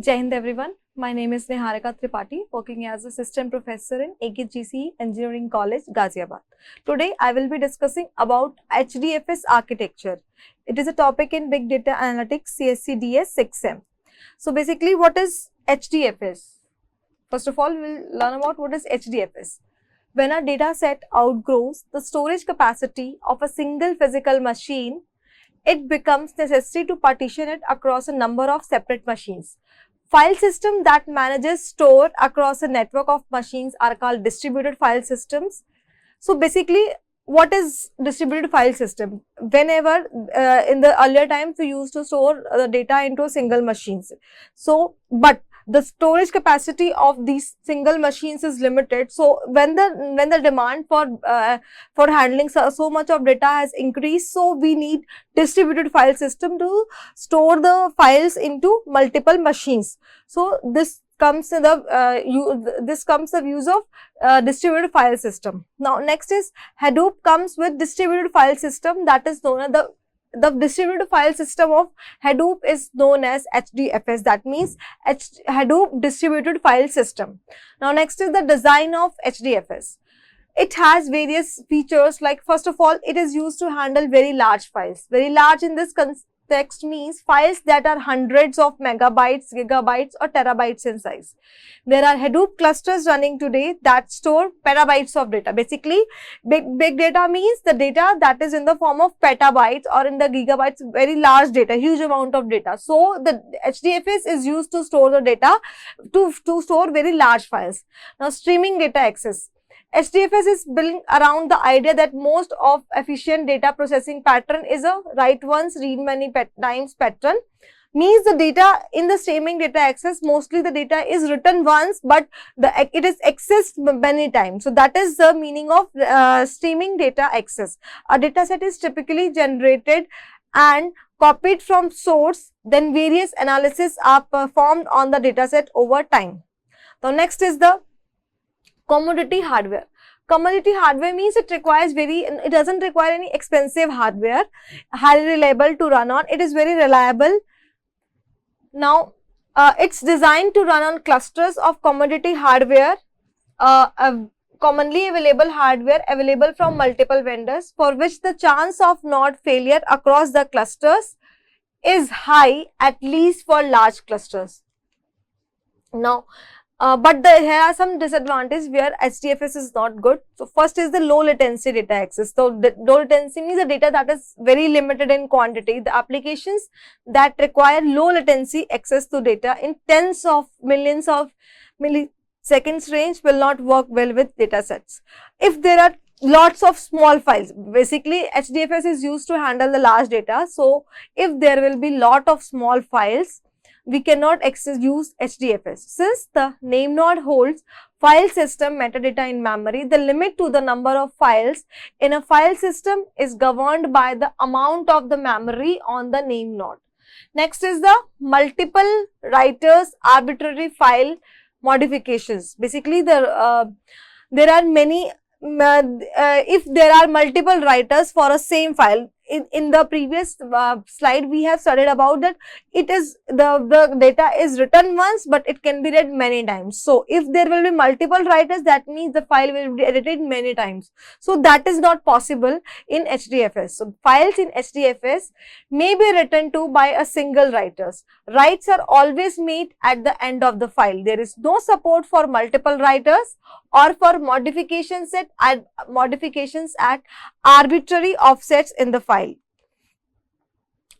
Jai Hind everyone. My name is Niharika Tripathi, working as assistant professor in AKGCE Engineering College, Ghaziabad. Today, I will be discussing about HDFS architecture. It is a topic in Big Data Analytics CSCDS 6M. So basically, what is HDFS? First of all, we'll learn about what is HDFS. When a data set outgrows the storage capacity of a single physical machine, it becomes necessary to partition it across a number of separate machines. File system that manages store across a network of machines are called distributed file systems. So basically, what is distributed file system? Whenever in the earlier times we used to store the data into single machines. So, but the storage capacity of these single machines is limited. So when the demand for handling so much of data has increased, so we need distributed file system to store the files into multiple machines. So this comes in the use of distributed file system. Now next is Hadoop comes with distributed file system, that is known as the distributed file system of Hadoop is known as HDFS. That means Hadoop distributed file system. Now next is the design of HDFS. It has various features, like first of all, it is used to handle very large files. Very large in this context means files that are hundreds of megabytes, gigabytes or terabytes in size. There are Hadoop clusters running today that store petabytes of data. Basically, big data means the data that is in the form of petabytes or in the gigabytes, very large data, huge amount of data. So the HDFS is used to store the data, to store very large files. Now streaming data access. HDFS is built around the idea that most of efficient data processing pattern is a write once, read many times pattern. Means the data in the streaming data access, mostly the data is written once, but it is accessed many times. So that is the meaning of streaming data access. A data set is typically generated and copied from source, then various analyses are performed on the data set over time. Now next is the commodity hardware. Commodity hardware means it doesn't require any expensive hardware, highly reliable to run on. It is very reliable. Now, it's designed to run on clusters of commodity hardware, commonly available hardware available from multiple vendors, for which the chance of node failure across the clusters is high, at least for large clusters. Now, but here are some disadvantages where HDFS is not good. So first is the low latency data access. So the low latency means the data that is very limited in quantity. The applications that require low latency access to data in tens of millions of milliseconds range will not work well with data sets. If there are lots of small files, basically HDFS is used to handle the large data. So if there will be lot of small files, we cannot use HDFS. Since the name node holds file system metadata in memory, the limit to the number of files in a file system is governed by the amount of the memory on the name node. Next is the multiple writers arbitrary file modifications. Basically, there are many, if there are multiple writers for a same file. In the previous slide, we have studied about that it is the data is written once, but it can be read many times. So if there will be multiple writers, that means the file will be edited many times. So that is not possible in HDFS. So files in HDFS may be written to by a single writers. Writes are always made at the end of the file. There is no support for multiple writers or for modifications at arbitrary offsets in the file.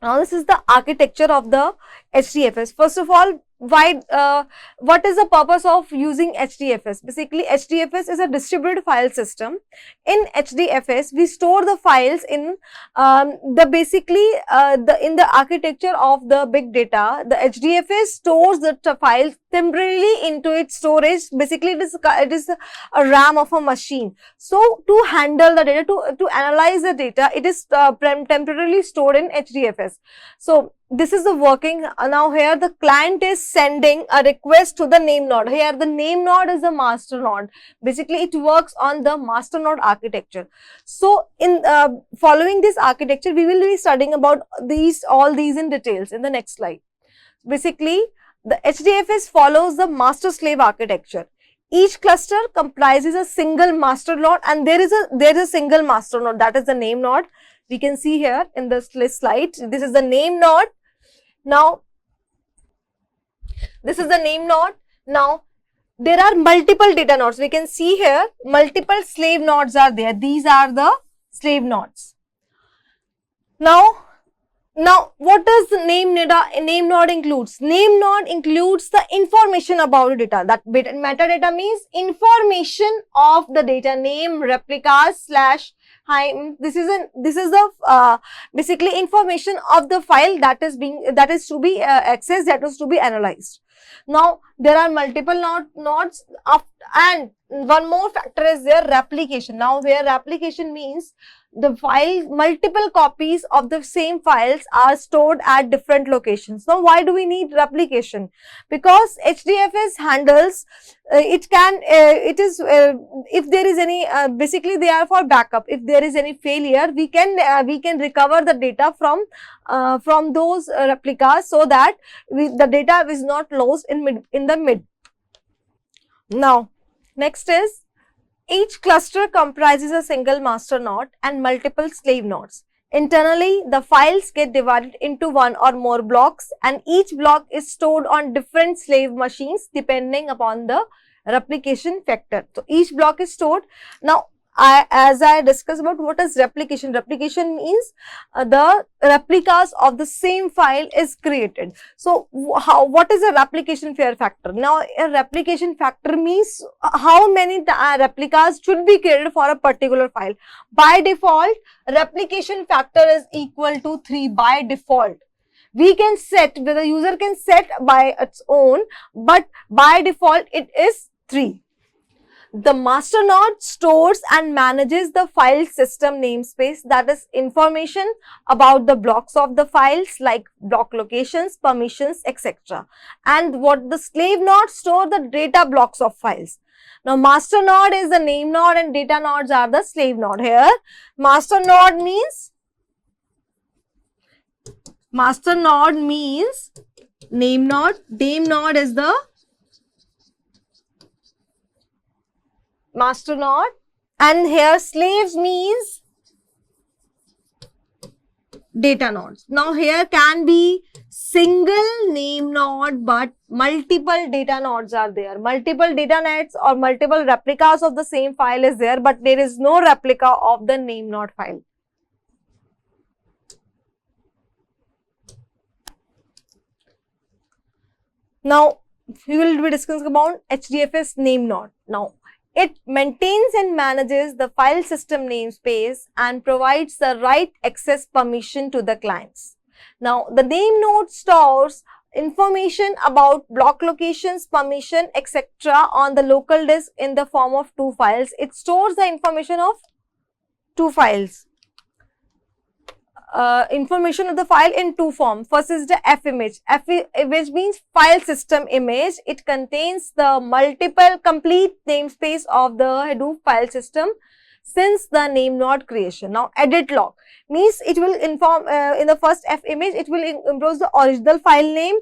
Now this is the architecture of the HDFS. First of all, what is the purpose of using HDFS? Basically, HDFS is a distributed file system. In HDFS, we store the files in in the architecture of the big data. The HDFS stores the files temporarily into its storage. Basically, it is a RAM of a machine. So to handle the data, to analyze the data, it is temporarily stored in HDFS. So this is the working. Now here the client is sending a request to the name node. Here the name node is the master node. Basically it works on the master node architecture. So in following this architecture, we will be studying about all these in details in the next slide. Basically The HDFS follows the master-slave architecture. Each cluster comprises a single master node, and there is a single master node, that is the name node. We can see here in this slide. This is the name node. Now, this is the name node. Now, there are multiple data nodes. We can see here multiple slave nodes are there. These are the slave nodes. Now what does the name node includes? Name node includes the information about the data. That metadata means information of the data, name, replicas, slash. This is the basically information of the file that is to be accessed, that is to be analyzed. Now there are multiple nodes and one more factor is their replication. Now here replication means the file, multiple copies of the same files are stored at different locations. Now why do we need replication? Because HDFS handles if there is any basically they are for backup. If there is any failure, we can recover the data from those replicas, so that the data is not lost in the mid. Now next is, each cluster comprises a single master node and multiple slave nodes. Internally, the files get divided into one or more blocks, and each block is stored on different slave machines depending upon the replication factor. So each block is stored. Now, as I discussed about what is replication. Replication means the replicas of the same file is created. So what is a replication factor? Now a replication factor means how many replicas should be created for a particular file. By default, replication factor is equal to 3 by default. We can set, the user can set by its own, but by default it is 3. The master node stores and manages the file system namespace, that is information about the blocks of the files like block locations, permissions, etc. And what the slave node store the data blocks of files. Now master node is the name node and data nodes are the slave node. Here master node means name node is the master node, and here slaves means data nodes. Now here can be single name node, but multiple data nodes are there. Multiple data nodes or multiple replicas of the same file is there, but there is no replica of the name node file. Now we will be discussing about HDFS name node. Now it maintains and manages the file system namespace and provides the right access permission to the clients. Now, the name node stores information about block locations, permission, etc. on the local disk in the form of 2 files. It stores the information of 2 files. Information of the file in 2 forms. First is the F image. F image means file system image. It contains the multiple complete namespace of the Hadoop file system since the name node creation. Now edit log means it will inform in the first F image, it will impose the original file name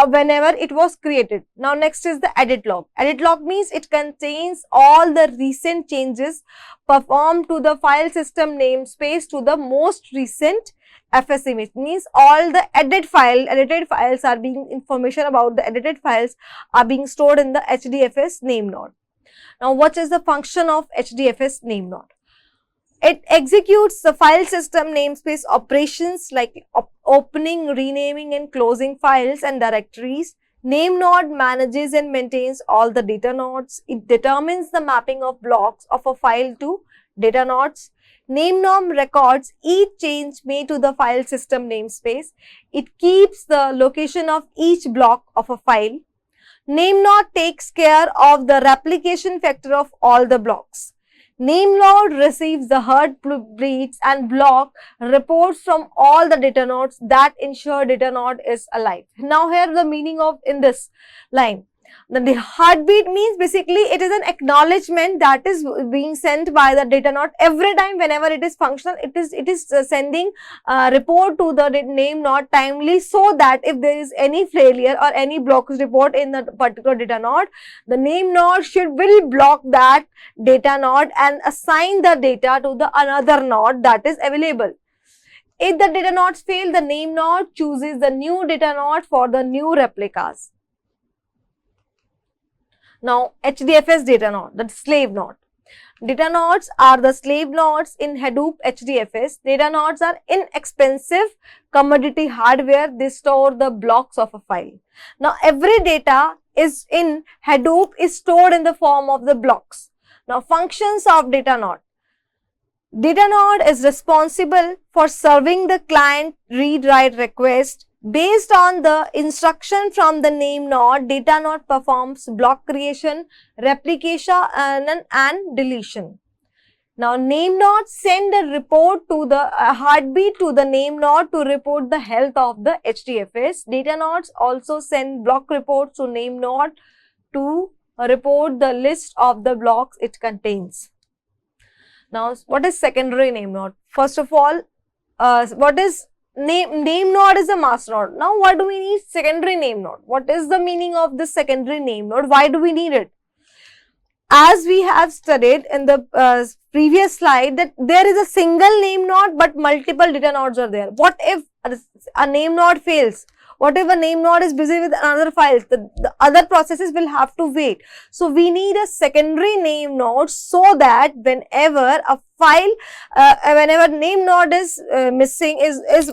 whenever it was created. Now next is the edit log. Edit log means it contains all the recent changes performed to the file system namespace to the most recent FS image. Means all the edited files are being, information about the edited files are being stored in the HDFS name node. Now what is the function of HDFS name node? It executes the file system namespace operations like opening, renaming and closing files and directories. Name node manages and maintains all the data nodes. It determines the mapping of blocks of a file to data nodes. Name node records each change made to the file system namespace. It keeps the location of each block of a file. Name node takes care of the replication factor of all the blocks. Name node receives the heartbeats and block reports from all the data nodes that ensure data node is alive. Now here the meaning of in this line. The heartbeat means basically it is an acknowledgement that is being sent by the data node every time whenever it is functional. It is sending a report to the name node timely, so that if there is any failure or any blocks report in the particular data node, the name node will block that data node and assign the data to the another node that is available. If the data nodes fail, the name node chooses the new data node for the new replicas. Now, HDFS data node, the slave node. Data nodes are the slave nodes in Hadoop HDFS. Data nodes are inexpensive commodity hardware. They store the blocks of a file. Now, every data is in Hadoop is stored in the form of the blocks. Now, functions of data node. Data node is responsible for serving the client read-write request. Based on the instruction from the name node, data node performs block creation, replication and deletion. Now, name node send a report to the heartbeat to the name node to report the health of the HDFS. Data nodes also send block reports to name node to report the list of the blocks it contains. Now, what is secondary name node? First of all, what is name node is a master node. Now, what do we need secondary name node? What is the meaning of this secondary name node? Why do we need it? As we have studied in the previous slide, that there is a single name node but multiple data nodes are there. What if a name node fails? What if a name node is busy with another file? The other processes will have to wait. So, we need a secondary name node so that whenever a file, whenever name node is missing, is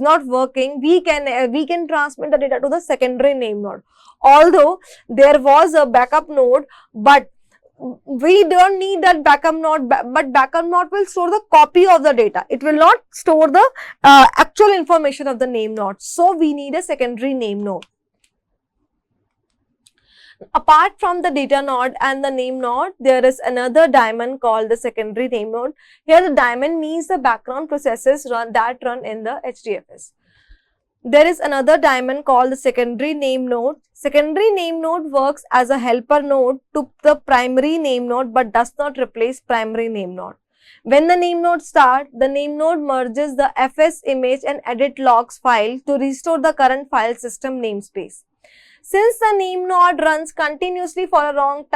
not working, we can transmit the data to the secondary name node. Although there was a backup node, but we don't need that backup node, but backup node will store the copy of the data. It will not store the actual information of the name node. So, we need a secondary name node. Apart from the data node and the name node, there is another daemon called the secondary name node. Here, the daemon means the background processes that run in the HDFS. There is another daemon called the secondary name node. Secondary name node works as a helper node to the primary name node but does not replace primary name node. When the name node starts, the name node merges the fs image and edit logs file to restore the current file system namespace. Since the name node runs continuously for a long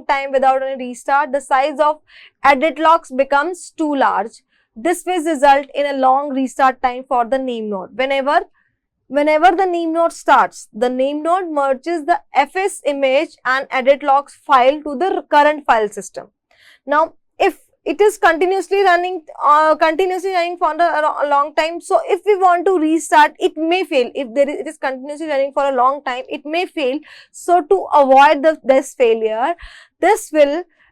time without any restart, the size of edit logs becomes too large. This will result in a long restart time for the name node. Whenever the name node starts, the name node merges the fs image and edit logs file to the current file system. Now, if it is continuously running for a long time, so if we want to restart, it may fail. If it is continuously running for a long time, it may fail. So, to avoid this failure,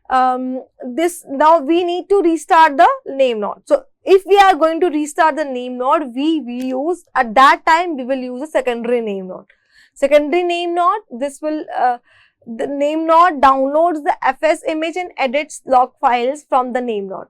now we need to restart the name node. So, if we are going to restart the name node, we use at that time we will use a secondary name node. Secondary name node, the name node downloads the fs image and edits log files from the name node.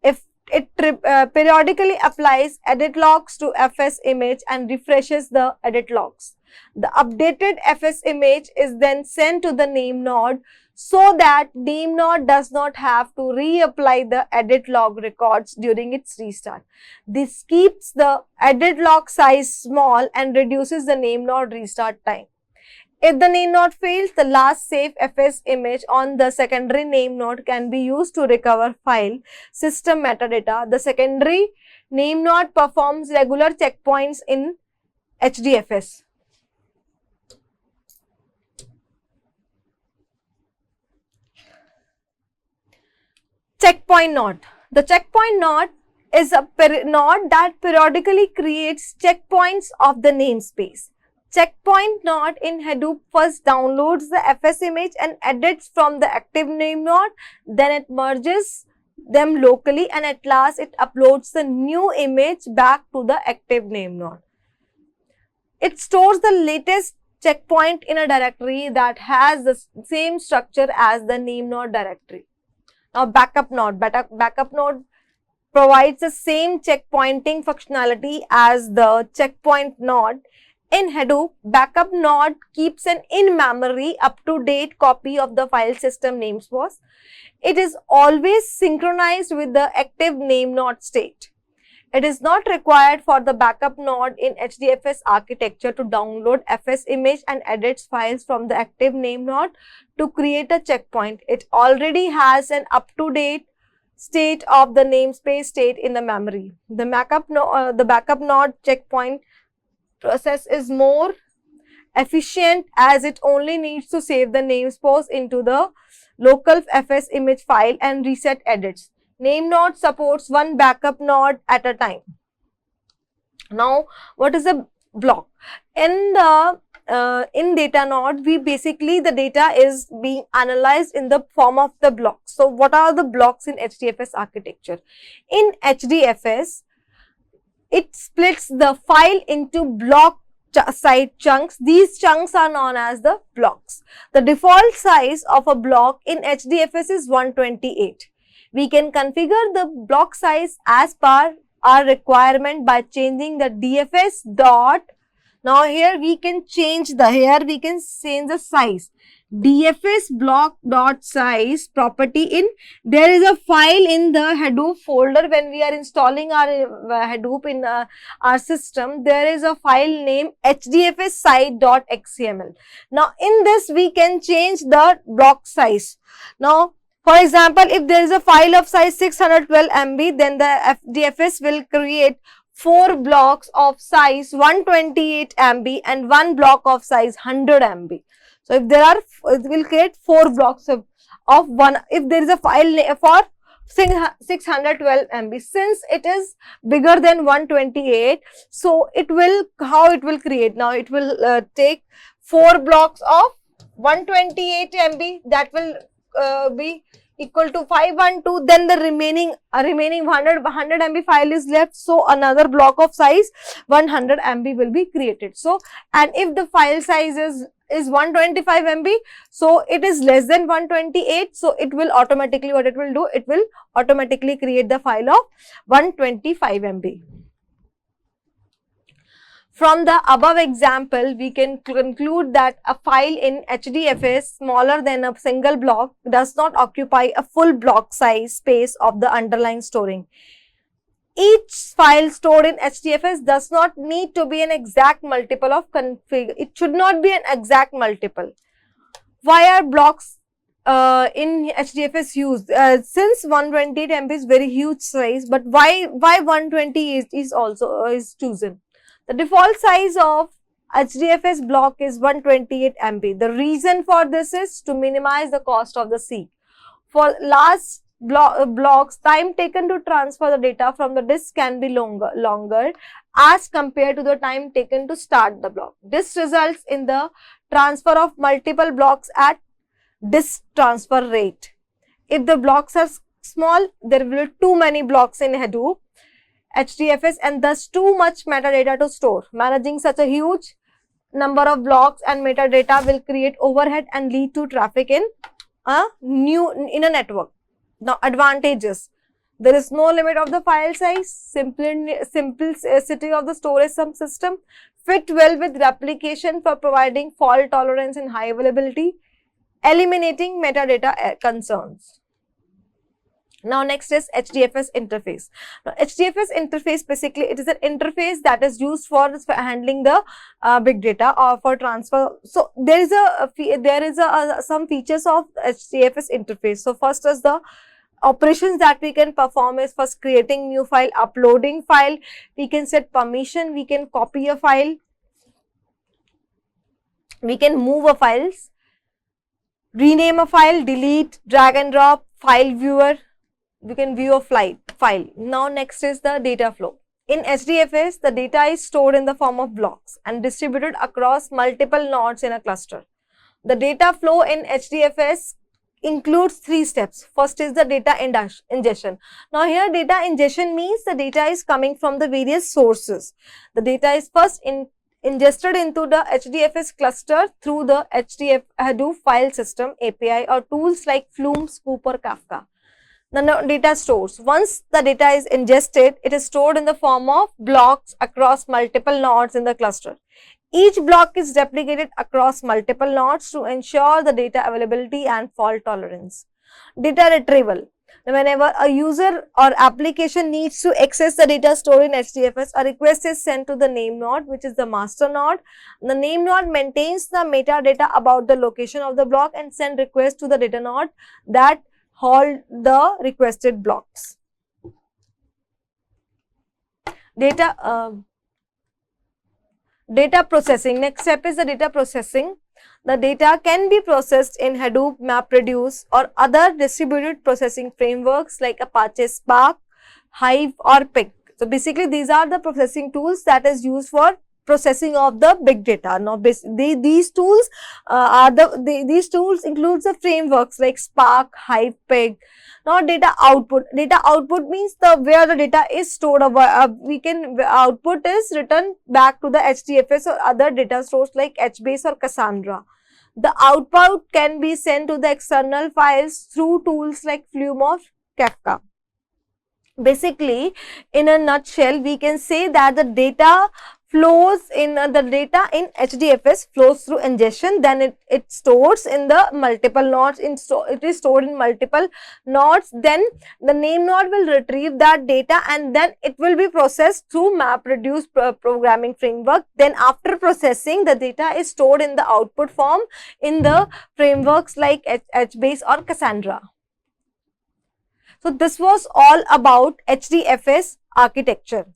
If it periodically applies edit logs to fs image and refreshes the edit logs, the updated fs image is then sent to the name node, so that name node does not have to reapply the edit log records during its restart. This keeps the edit log size small and reduces the name node restart time. If the name node fails, the last saved fs image on the secondary name node can be used to recover file system metadata. The secondary name node performs regular checkpoints in HDFS. Checkpoint node. The checkpoint node is a node that periodically creates checkpoints of the namespace. Checkpoint node in Hadoop first downloads the fs image and edits from the active name node, then it merges them locally and at last it uploads the new image back to the active name node. It stores the latest checkpoint in a directory that has the same structure as the name node directory. Now, backup node. Backup node provides the same checkpointing functionality as the checkpoint node. In Hadoop, backup node keeps an in-memory, up-to-date copy of the file system namespace. It is always synchronized with the active name node state. It is not required for the backup node in HDFS architecture to download FS image and edit files from the active name node to create a checkpoint. It already has an up-to-date state of the namespace state in the memory. The backup node checkpoint process is more efficient as it only needs to save the namespace into the local FS image file and reset edits. Name node supports one backup node at a time. Now, what is a block? In the data node, the data is being analyzed in the form of the blocks. So, what are the blocks in HDFS architecture? In HDFS, it splits the file into block size chunks. These chunks are known as the blocks. The default size of a block in HDFS is 128. We can configure the block size as per our requirement by changing the DFS dot. Now here we can change the size. DFS block dot size property in, there is a file in the Hadoop folder. When we are installing our Hadoop in our system, there is a file named hdfs site.xml. Now in this we can change the block size. Now for example, if there is a file of size 612 MB, then the DFS will create 4 blocks of size 128 MB and 1 block of size 100 MB. So if there are, it will create 4 blocks of one. If there is a file for 612 MB, since it is bigger than 128, so it will, how it will create? Now it will take 4 blocks of 128 MB, that will be equal to 512, then the remaining 100 MB file is left, so another block of size 100 MB will be created. So, and if the file size is 125 MB, so it is less than 128, so it will automatically, what it will do, it will automatically create the file of 125 MB. From the above example, we can conclude that a file in HDFS smaller than a single block does not occupy a full block size space of the underlying storing. Each file stored in HDFS does not need to be an exact multiple of config. It should not be an exact multiple. Why are blocks in HDFS used? Since 128 MB is very huge size, but why 120 is chosen? The default size of HDFS block is 128 MB. The reason for this is to minimize the cost of the seek. For large blocks, time taken to transfer the data from the disk can be longer as compared to the time taken to start the block. This results in the transfer of multiple blocks at disk transfer rate. If the blocks are small, there will be too many blocks in Hadoop HDFS and thus too much metadata to store. Managing such a huge number of blocks and metadata will create overhead and lead to traffic in a network. Now advantages: there is no limit of the file size, simplicity of the storage system, fit well with replication for providing fault tolerance and high availability, eliminating metadata concerns. Now next is HDFS interface. Now HDFS interface, basically it is an interface that is used for handling the big data or for transfer. So there is some features of HDFS interface. So first is the operations that we can perform is first creating new file, uploading file, we can set permission, we can copy a file, we can move a files, rename a file, delete, drag and drop, file viewer, we can view a file. Now next is the data flow. In HDFS, the data is stored in the form of blocks and distributed across multiple nodes in a cluster. The data flow in HDFS includes 3 steps. First is the data ingestion. Now here data ingestion means the data is coming from the various sources. The data is first ingested into the HDFS cluster through the Hadoop file system API or tools like Flume, Scoop or Kafka. The data stores. Once the data is ingested, it is stored in the form of blocks across multiple nodes in the cluster. Each block is replicated across multiple nodes to ensure the data availability and fault tolerance. Data retrieval. Whenever a user or application needs to access the data stored in HDFS, a request is sent to the name node, which is the master node. The name node maintains the metadata about the location of the block and send requests to the data node that hold the requested blocks. Data processing. Next step is the data processing. The data can be processed in Hadoop, MapReduce or other distributed processing frameworks like Apache Spark, Hive or Pig. So basically these are the processing tools that is used for processing of the big data. Now these tools these tools includes the frameworks like Spark, Hive, Pig. Now data output. Data output means where the data is stored. Output is written back to the HDFS or other data source like HBase or Cassandra. The output can be sent to the external files through tools like Flume or Kafka. Basically, in a nutshell, we can say that the data flows in HDFS flows through ingestion, then it stores in the multiple nodes. It is stored in multiple nodes. Then the name node will retrieve that data and then it will be processed through MapReduce programming framework. Then after processing, the data is stored in the output form in the frameworks like HBase or Cassandra. So this was all about HDFS architecture.